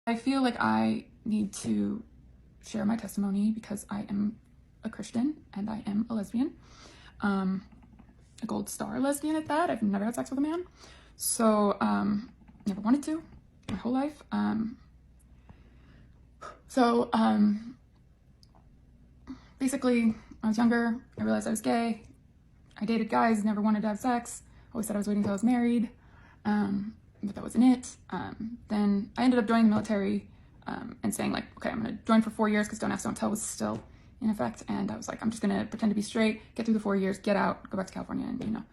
I feel like I need to share my testimony because I am a Christian and I am a lesbian. A gold star lesbian at that. I've never had sex with a man. So, never wanted to my whole life. Basically, I was younger. I realized I was gay. I dated guys, never wanted to have sex. Always said I was waiting until I was married. But that wasn't it. Then I ended up joining the military and saying like, okay, I'm going to join for 4 years because Don't Ask, Don't Tell was still in effect. And I was like, I'm just going to pretend to be straight, get through the 4 years, get out, go back to California and,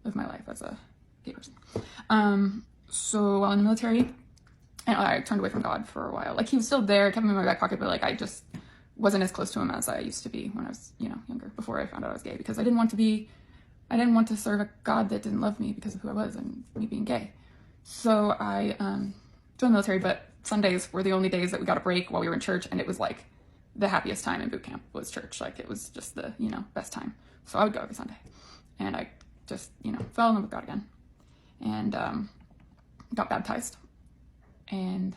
live my life as a gay person. So while in the military, and I turned away from God for a while. Like, he was still there, kept him in my back pocket, but like I just wasn't as close to him as I used to be when I was, younger, before I found out I was gay, because I didn't want to serve a God that didn't love me because of who I was and me being gay. So I joined the military, but Sundays were the only days that we got a break while we were in church, and it was like the happiest time in boot camp was church. Like, it was just the, best time. So I would go every Sunday, and I just, fell in love with God again, and got baptized. And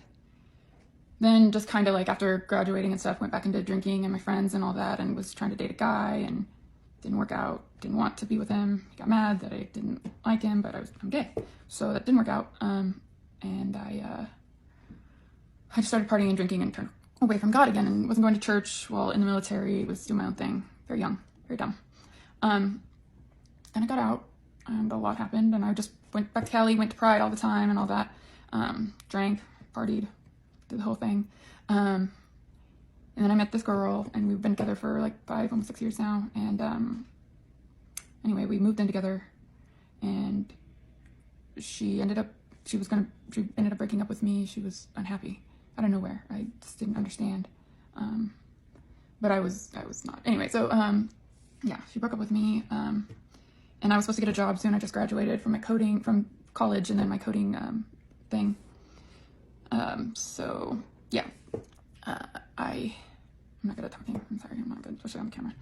then just kind of like after graduating and stuff, went back into drinking and my friends and all that, and was trying to date a guy and didn't work out, didn't want to be with him. He got mad that I didn't like him, but I'm gay. So that didn't work out. And I just started partying and drinking and turned away from God again, and wasn't going to church while in the military, was doing my own thing. Very young, very dumb. Then I got out and a lot happened, and I just went back to Cali, went to Pride all the time and all that. Drank, partied, did the whole thing. And then I met this girl, and we've been together for like 5, almost 6 years now. And anyway, we moved in together, and she ended up breaking up with me. She was unhappy out of nowhere. I just didn't understand. But I was not. Anyway, so yeah, she broke up with me. And I was supposed to get a job soon. I just graduated from from college, and then my coding thing. So yeah, I'm not good at talking. I'm sorry, I'm not good, especially on the camera.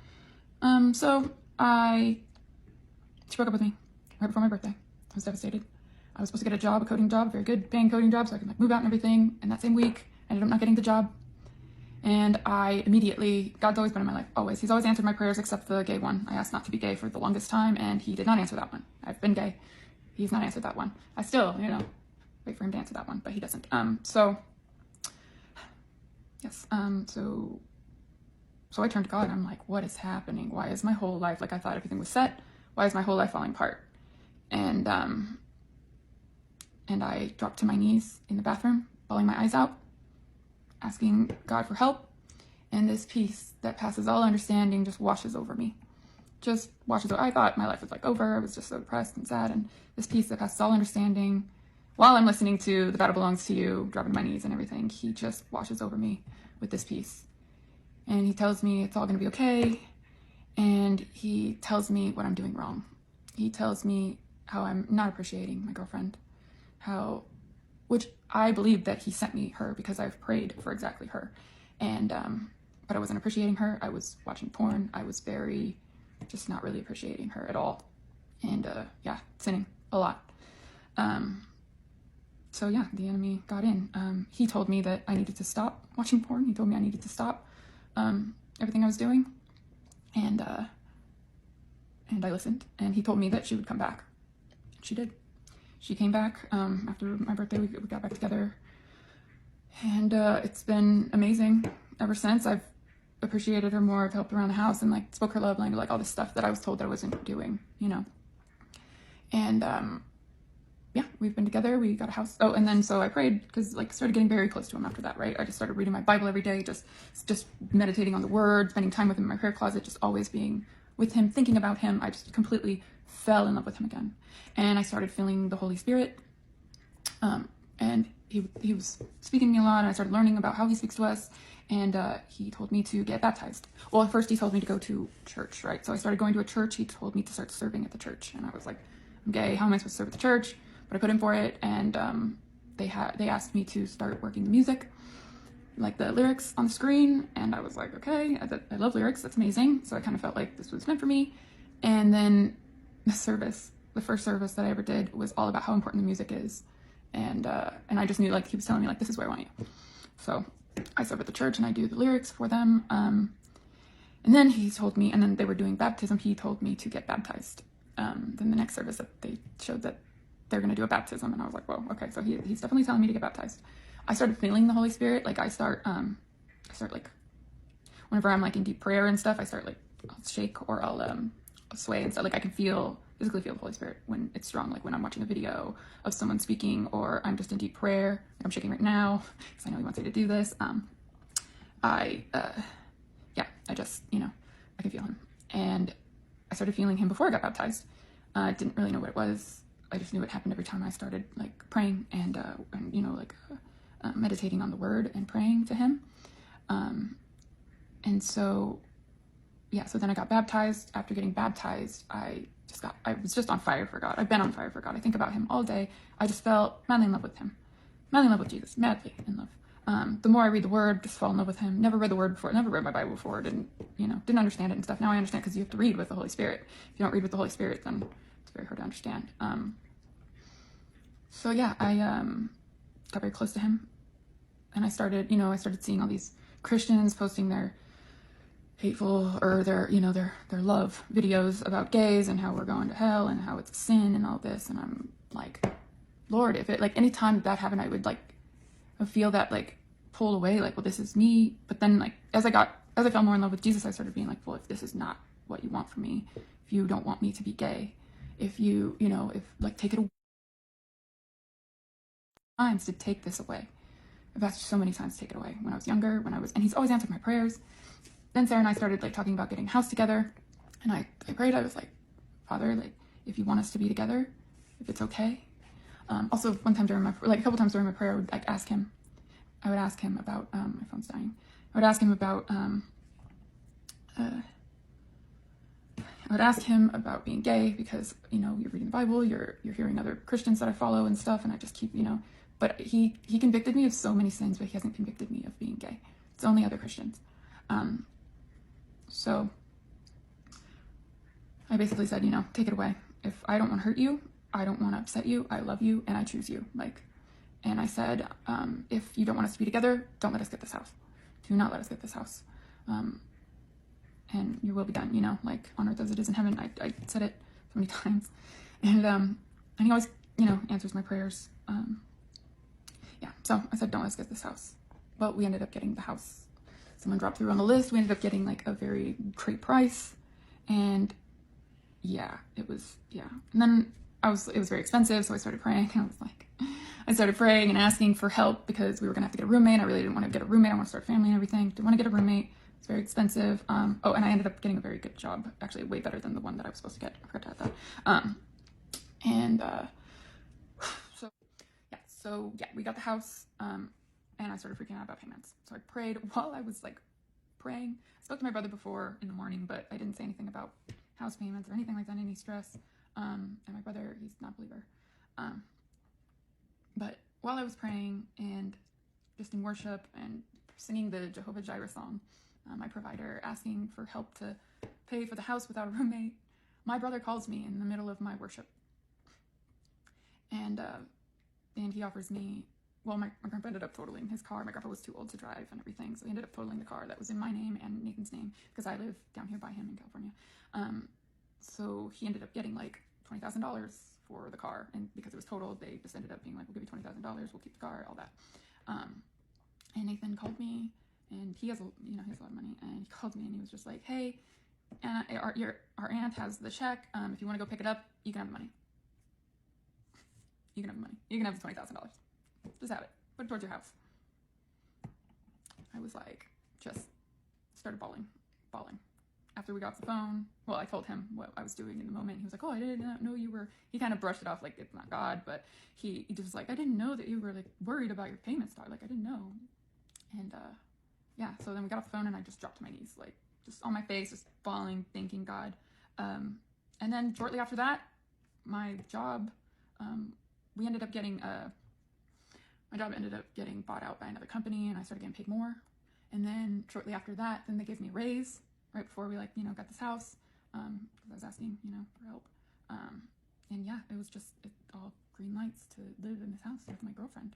She broke up with me right before my birthday. I was devastated. I was supposed to get a job, a coding job, a very good paying coding job, so I could like move out and everything. And that same week, I ended up not getting the job. And I immediately, God's always been in my life, always. He's always answered my prayers except the gay one. I asked not to be gay for the longest time, and he did not answer that one. I've been gay. He's not answered that one. I still, wait for him to answer that one, but he doesn't. Yes. So I turned to God, and I'm like, what is happening? Why is my whole life, like I thought everything was set, why is my whole life falling apart? And I dropped to my knees in the bathroom, bawling my eyes out, asking God for help. And this peace that passes all understanding just washes over me. Just washes over. I thought my life was like over. I was just so depressed and sad. And this peace that passes all understanding, while I'm listening to The Battle Belongs to You, dropping to my knees and everything, he just washes over me with this peace. And he tells me it's all going to be okay. And he tells me what I'm doing wrong. He tells me how I'm not appreciating my girlfriend. Which I believe that he sent me her because I've prayed for exactly her. And, but I wasn't appreciating her. I was watching porn. I was just not really appreciating her at all. And, yeah, sinning a lot. So yeah, the enemy got in. He told me that I needed to stop watching porn. He told me I needed to stop, everything I was doing. And I listened, and he told me that she would come back. She did. She came back, after my birthday. We got back together, and, it's been amazing ever since. I've appreciated her more. I've helped around the house and like spoke her love language, like all this stuff that I was told that I wasn't doing, and, yeah, we've been together. We got a house. Oh, and then so I prayed because like started getting very close to him after that, right? I just started reading my Bible every day, just meditating on the word, spending time with him in my prayer closet, just always being with him, thinking about him. I just completely fell in love with him again. And I started feeling the Holy Spirit. And he was speaking to me a lot, and I started learning about how he speaks to us. And he told me to get baptized. Well, at first he told me to go to church, right? So I started going to a church. He told me to start serving at the church. And I was like, I'm gay. How am I supposed to serve at the church? But I put in for it, and they asked me to start working the music, like the lyrics on the screen, and I was like, okay, I love lyrics, that's amazing. So I kind of felt like this was meant for me. And then the first service that I ever did was all about how important the music is, and I just knew, like, he was telling me, like, this is where I want you. So I serve at the church and I do the lyrics for them. And then he told me, and then they were doing baptism, he told me to get baptized. Then the next service that they showed that they're going to do a baptism, and I was like, whoa, okay, so he's definitely telling me to get baptized. I started feeling the Holy Spirit. Like I start like, whenever I'm like in deep prayer and stuff, I start like, I'll shake or I'll sway and stuff. Like I can physically feel the Holy Spirit when it's strong, like when I'm watching a video of someone speaking, or I'm just in deep prayer. Like I'm shaking right now because I know he wants me to do this. I just, I can feel him. And I started feeling him before I got baptized. I didn't really know what it was. I just knew it happened every time I started like praying and meditating on the word and praying to him. And so, so then I got baptized. After getting baptized, I was just on fire for God. I've been on fire for God. I think about him all day. I just felt madly in love with him. Madly in love with Jesus. Madly in love. The more I read the word, just fall in love with him. Never read the word before. Never read my Bible before. Didn't understand it and stuff. Now I understand because you have to read with the Holy Spirit. If you don't read with the Holy Spirit, then it's very hard to understand. I got very close to him. And I started seeing all these Christians posting their hateful or their love videos about gays and how we're going to hell and how it's a sin and all this. And I'm like, Lord, if it, like, anytime that happened, I would like feel that like pulled away, like, well, this is me. But then like as I fell more in love with Jesus, I started being like, well, if this is not what you want from me, if you don't want me to be gay, if you if like take it away, times to take this away. I've asked so many times to take it away when I was younger, and he's always answered my prayers. Then Sarah and I started like talking about getting a house together, and I prayed. I was like, Father, like, if you want us to be together, if it's okay. Also, one time during a couple times during my prayer, I would like ask him. I would ask him about my phone's dying. I would ask him about being gay because you're reading the Bible, you're hearing other Christians that I follow and stuff, and I just keep But he convicted me of so many sins, but he hasn't convicted me of being gay. It's only other Christians. So I basically said, take it away. If I don't want to hurt you, I don't want to upset you, I love you, and I choose you. And I said, if you don't want us to be together, don't let us get this house. Do not let us get this house. And your will be done, on earth as it is in heaven. I said it so many times. And he always, answers my prayers. So I said, don't let us get this house. Well, we ended up getting the house. Someone dropped through on the list. We ended up getting like a very great price. And it was. And then it was very expensive. So I started praying. I started praying and asking for help because we were going to have to get a roommate. I really didn't want to get a roommate. I want to start a family and everything. Didn't want to get a roommate. It's very expensive. And I ended up getting a very good job. Actually, way better than the one that I was supposed to get. I forgot to add that. So we got the house. And I started freaking out about payments. So I prayed while I was praying. I spoke to my brother before in the morning, but I didn't say anything about house payments or anything like that, any stress. And my brother, he's not a believer. But while I was praying and just in worship and singing the Jehovah Jireh song, my provider asking for help to pay for the house without a roommate, my brother calls me in the middle of my worship. And he offers me, my grandpa ended up totaling his car. My grandpa was too old to drive and everything, so he ended up totaling the car that was in my name and Nathan's name because I live down here by him in California. So he ended up getting $20,000 for the car, and because it was totaled, they just ended up being like, we'll give you $20,000, we'll keep the car, all that. And Nathan called me, and he has a lot of money, and he called me and he was just like, hey, our aunt has the check. If you want to go pick it up, you can have the money. You can have the money. You can have the $20,000. Just have it. Put it towards your house. I was just started bawling. After we got off the phone, I told him what I was doing in the moment. He was like, oh, I did not know you were, he kind of brushed it off like it's not God, but he just was like, I didn't know that you were worried about your payments, dog. I didn't know. And so then we got off the phone and I just dropped to my knees, just on my face, just bawling, thanking God. And then shortly after that, my job, my job ended up getting bought out by another company, and I started getting paid more. And then shortly after that, then they gave me a raise right before we got this house, because I was asking for help. And it was just all green lights to live in this house with my girlfriend.